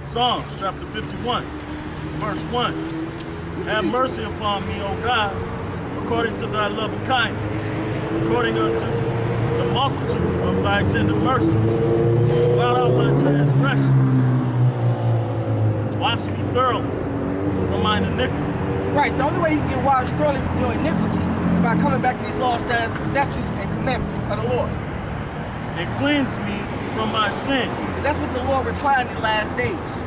Psalms chapter 51, verse 1. Have mercy upon me, O God, according to thy loving kindness, according unto the multitude of thy tender mercies. Blot out my transgression. Wash me thoroughly from mine iniquity. Right, the only way you can get washed thoroughly from your iniquity is by coming back to these laws, statutes, and commandments of the Lord. And cleanse me from my sin. Because that's what the Lord required in the last days.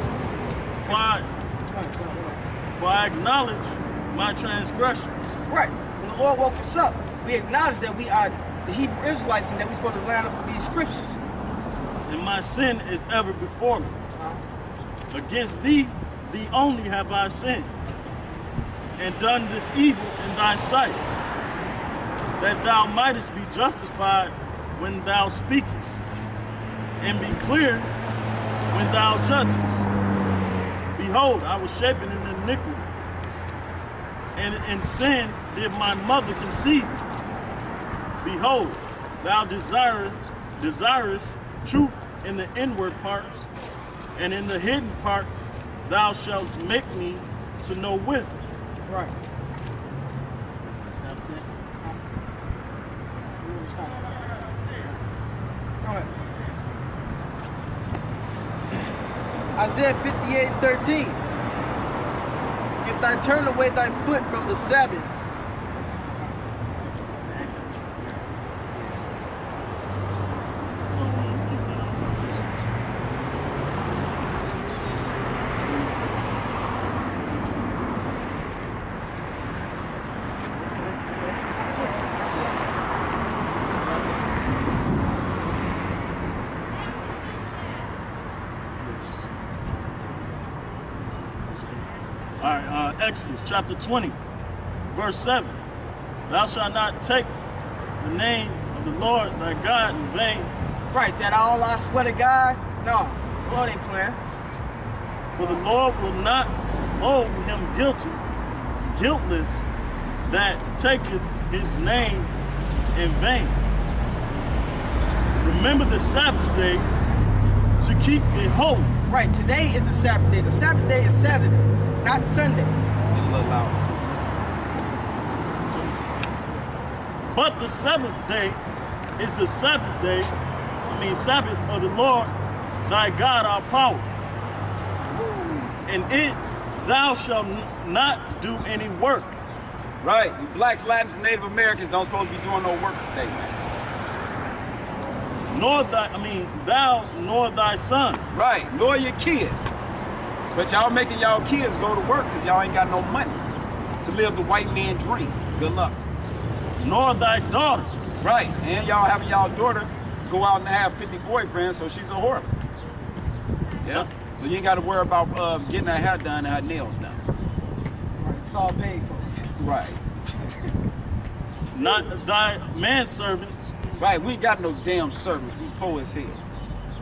For I acknowledge my transgressions. Right. When the Lord woke us up, we acknowledge that we are the Hebrew Israelites and that we're supposed to line up with these scriptures. And my sin is ever before me. Against thee, thee only have I sinned, and done this evil in thy sight, that thou mightest be justified when thou speakest, and be clear when thou judgest. Behold, I was shapen in iniquity, and in sin did my mother conceive. Behold, thou desirest truth in the inward parts, and in the hidden parts thou shalt make me to know wisdom. Right. Isaiah 58:13. If thou turn away thy foot from the Sabbath. Exodus chapter 20, verse 7. Thou shalt not take the name of the Lord thy God in vain. Right, that all I swear to God? No, the Lord ain't playing. For the Lord will not hold him guiltless that taketh his name in vain. Remember the Sabbath day to keep it holy. Right, today is the Sabbath day. The Sabbath day is Saturday, not Sunday. But the seventh day is the Sabbath day, Sabbath of the Lord thy God our power. And it thou shalt not do any work. Right, you blacks, Latins, and Native Americans don't supposed to be doing no work today, man. Thou nor thy son. Right, nor your kids. But y'all making y'all kids go to work because y'all ain't got no money to live the white man dream. Good luck. Nor thy daughters. Right, and y'all having y'all daughter go out and have 50 boyfriends, so she's a whore. Yeah. So you ain't got to worry about getting her hair done and her nails done. Right, it's all paid for. Right. Not thy manservants. Right, we ain't got no damn servants. We poor as hell.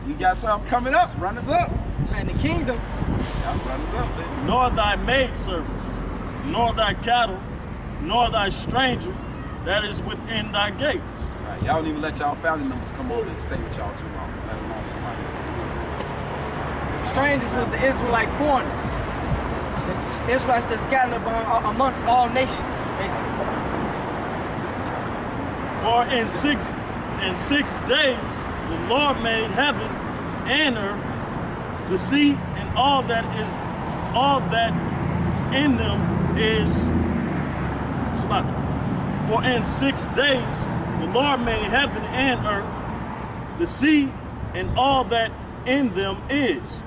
We got something coming up. Run us up. And the kingdom. Y'all run us up, baby. Nor thy maidservants, nor thy cattle, nor thy stranger that is within thy gates. Right, y'all don't even let y'all family members come over and stay with y'all too long, let alone somebody. Strangers was the Israelite foreigners. The Israelites that scattered amongst all nations, basically. For in six days the Lord made heaven and earth, the sea, and all that in them is Sabbath. For in 6 days the Lord made heaven and earth, the sea, and all that in them is,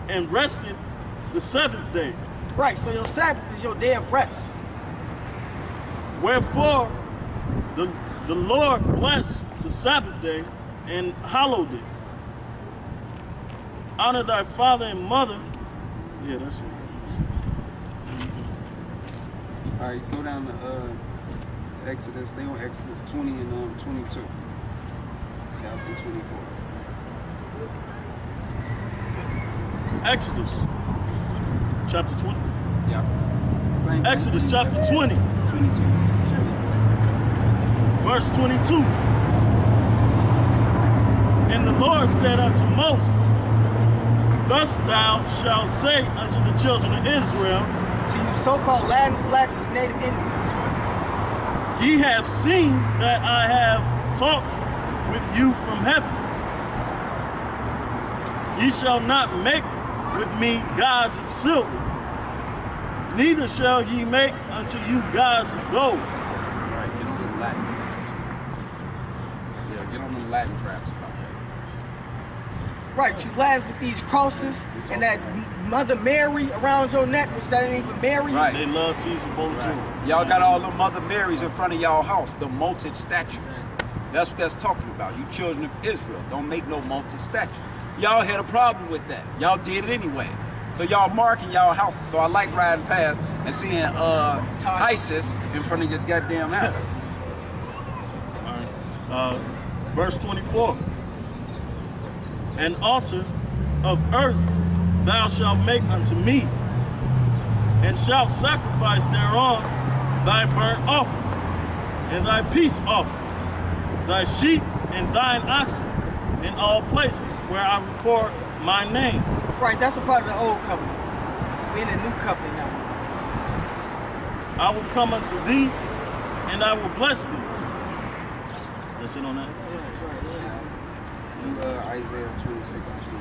and rested the seventh day. Right, so your Sabbath is your day of rest. Wherefore the Lord blessed the Sabbath day and hallowed it. Honor thy father and mother. Yeah, that's it. All right, go down to Exodus. Stay on Exodus 20 and 22. Down from 24. Exodus chapter 20. Yeah. Same Exodus thing. chapter 20. 22. Verse 22. And the Lord said unto Moses, Thus thou shalt say unto the children of Israel, To you so-called Latins, blacks, and Native Indians. Ye have seen that I have talked with you from heaven. Ye shall not make with me gods of silver, neither shall ye make unto you gods of gold. Right, get on the Latin traps. Yeah, get on the Latin traps about that. Right, you Latins with these crosses and that Mother Mary around your neck, which that ain't even Mary. Right. They love Caesar Bonjour. Right. Y'all got all the Mother Marys in front of y'all house, the molted statues. That's what that's talking about. You children of Israel, don't make no molted statues. Y'all had a problem with that. Y'all did it anyway. So y'all marking y'all houses. So I like riding past and seeing ISIS in front of your goddamn house. All right. Verse 24. An altar of earth thou shalt make unto me, and shalt sacrifice thereon thy burnt offering, and thy peace offering, thy sheep and thine oxen, in all places where I record my name. Right, that's a part of the old covenant. We in the new covenant now. I will come unto thee, and I will bless thee. That's it on that. Isaiah 26 and 10.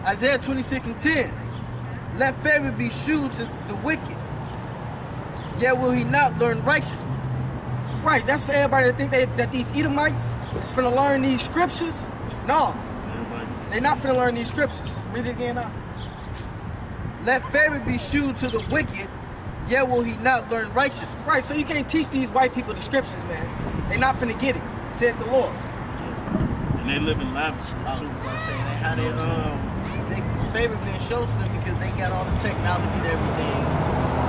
Isaiah 26 and 10. Let favor be shewed to the wicked, yet will he not learn righteousness. Right, that's for everybody to think that these Edomites is finna learn these scriptures. No, they're not finna learn these scriptures. Read it again now. Let favor be shewed to the wicked, yet will he not learn righteousness. Right, so you can't teach these white people the scriptures, man. They not finna get it, said the Lord. And they live in lavishly I was too. just about to say, they how they favor being shown to them because they got all the technology and everything.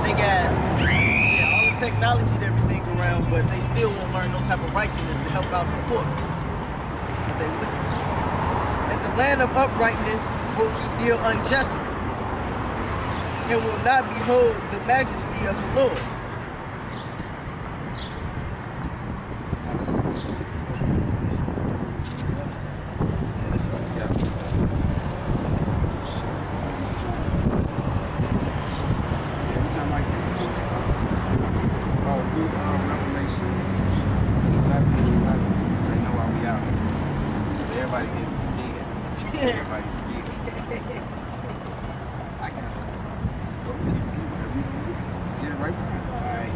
They got all the technology and everything around, but they still won't learn no type of righteousness to help out the poor. Because they wicked. And the land of uprightness will he deal unjustly, and will not behold the majesty of the Lord. Revelations 11:11. So they know why we out. Everybody getting scared. Everybody's scared. I got it. Go ahead, you do whatever you do. Just get it right with you. Alright.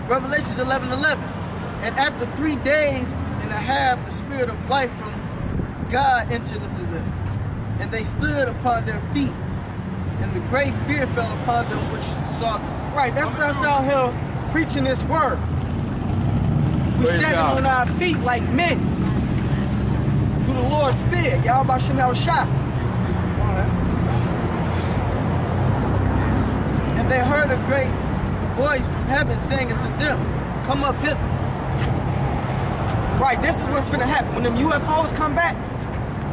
Revelations 11:11. And after 3 days and a half, the spirit of life from God entered into them. And they stood upon their feet. And the great fear fell upon them which saw them. Right, that's us out here preaching this word. We Praise standing God. on our feet like men. Through the Lord's Spirit. Y'all about Chanel shot. And they heard a great voice from heaven saying unto them, Come up hither. Right, this is what's finna happen. When them UFOs come back,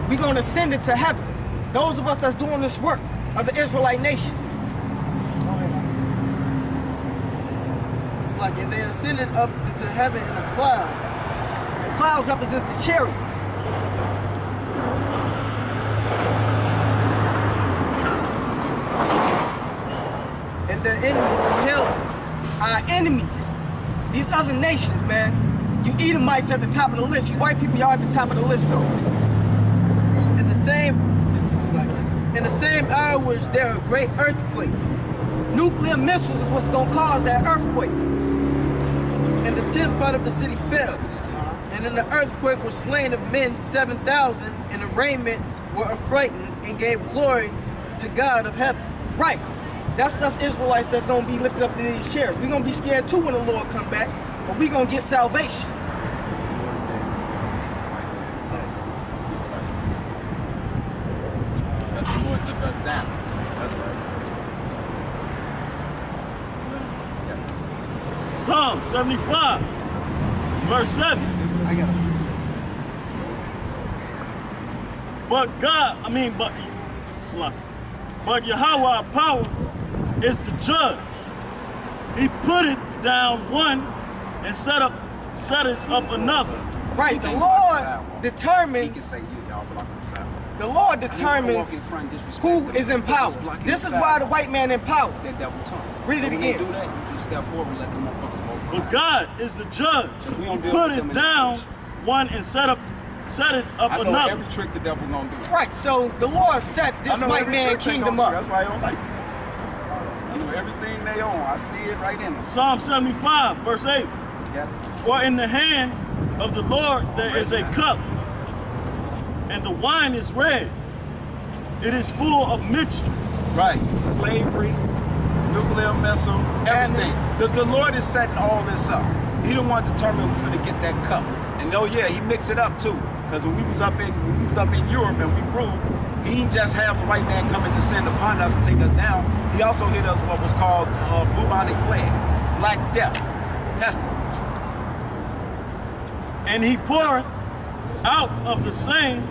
we gonna send it to heaven. Those of us that's doing this work of the Israelite nation. It's like, and they ascended up into heaven in a cloud. The clouds represents the chariots. And their enemies beheld them. Our enemies, these other nations, man. You Edomites at the top of the list. You white people, y'all at the top of the list, though. In the same hour was there a great earthquake. Nuclear missiles is what's gonna cause that earthquake. And the 10th part of the city fell. And in the earthquake were slain of men 7,000, and the raiment were affrighted and gave glory to God of heaven. Right. That's us Israelites that's gonna be lifted up in these chairs. We gonna be scared too when the Lord come back, but we gonna get salvation. That's the Lord took us down. That's right. Psalm 75, verse 7. I got it. But Yahweh our power is the judge. He putteth down one and setteth up another. Right, the He Lord can determines. say y'all blocking the sidewalk. The Lord I don't walk determines in front, disrespect who them. is in power. Blocking This the is why the sidewalk. white man in power. That devil tongue. Read it When again. you do that, you just step forward and let them motherfuckers walk by. But God is the judge. We He don't deal with them putteth in down English. one and setteth up I know another. every trick the devil gonna do. Right, so the Lord set I this know white every man trick they kingdom gonna do. up. That's why I don't like it. I know everything they own. I see it right in them. Psalm 75, verse 8. Yeah. For in the hand of the Lord there is a cup, and the wine is red. It is full of mixture. Right. Slavery, nuclear missile, everything. The Lord is setting all this up. He the one determined who's gonna get that cup. And oh yeah, he mixed it up too. Because when we was up in Europe and we ruled, he didn't just have the white man come and descend upon us and take us down. He also hit us what was called bubonic plague, Black Death, pestilence. And he poureth out of the same